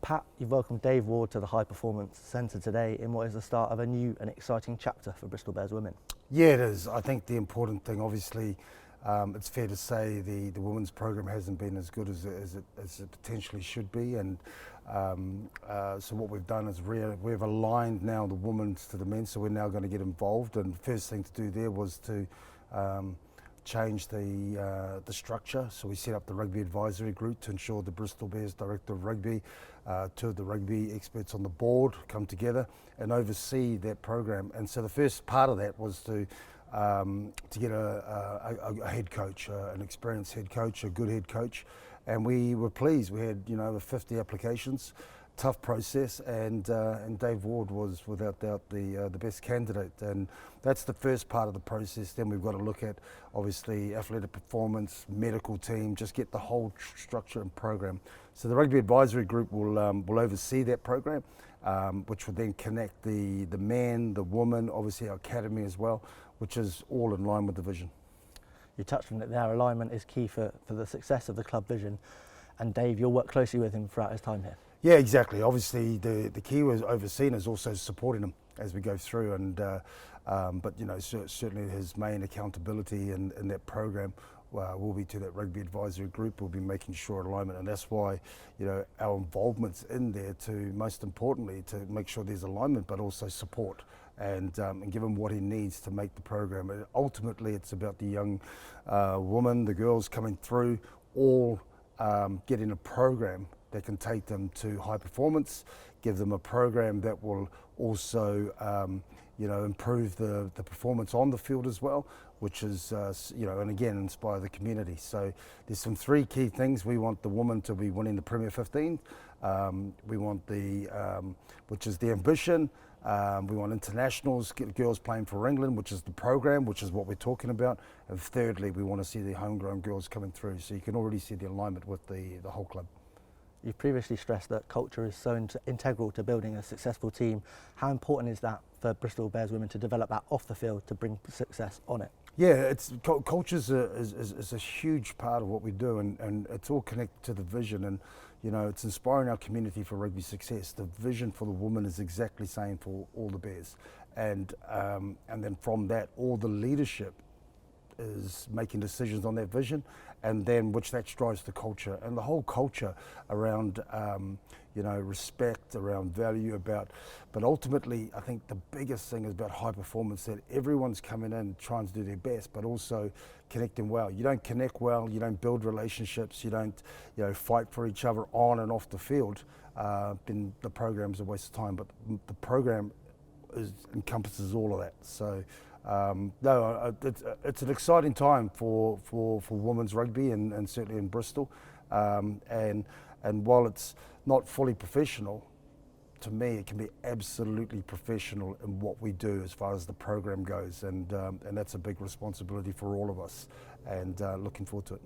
Pat, you've welcomed Dave Ward to the High Performance Centre today in what is the start of a new and exciting chapter for Bristol Bears women. Yeah, it is. I think the important thing, obviously, it's fair to say the women's program hasn't been as good as it potentially should be, and so what we've done is we've aligned now the women's to the men, so we're now going to get involved. And the first thing to do there was to change the structure. So we set up the rugby advisory group to ensure the Bristol Bears director of rugby, two of the rugby experts on the board come together and oversee that program. And so the first part of that was to get a head coach, an experienced head coach, a good head coach, and we were pleased. We had over 50 applications. Tough process, and Dave Ward was without doubt the best candidate, and that's the first part of the process. Then we've got to look at obviously athletic performance, medical team, just get the whole structure and program. So the rugby advisory group will oversee that program, which will then connect the man, the woman, obviously our academy as well, which is all in line with the vision. You touched on it there. Alignment is key for the success of the club vision, and Dave, you'll work closely with him throughout his time here. Yeah, exactly. Obviously, the key was overseeing is also supporting him as we go through, and but certainly his main accountability in that program will be to that rugby advisory group. We'll be making sure alignment, and that's why our involvement's in there to, most importantly, to make sure there's alignment, but also support and give him what he needs to make the program. And ultimately, it's about the young woman, the girls coming through, all getting a program that can take them to high performance, give them a program that will also improve the performance on the field as well, which is and again inspire the community. So there's some three key things. We want the woman to be winning the Premier 15. We want which is the ambition. We want internationals, girls playing for England, which is the program, which is what we're talking about. And thirdly, we want to see the homegrown girls coming through. So you can already see the alignment with the whole club. You've previously stressed that culture is so integral to building a successful team. How important is that for Bristol Bears women to develop that off the field to bring success on it? Yeah, culture is a huge part of what we do, and it's all connected to the vision, and it's inspiring our community for rugby success. The vision for the women is exactly the same for all the Bears, and then from that, all the leadership is making decisions on that vision, and then which that drives the culture, and the whole culture around respect, around value, but ultimately I think the biggest thing is about high performance, that everyone's coming in trying to do their best, but also connecting well. You don't connect well, you don't build relationships, you don't fight for each other on and off the field, then the program's a waste of time. But the program encompasses all of that. So it's an exciting time for women's rugby, and certainly in Bristol. And while it's not fully professional, to me it can be absolutely professional in what we do as far as the program goes, and that's a big responsibility for all of us, and looking forward to it.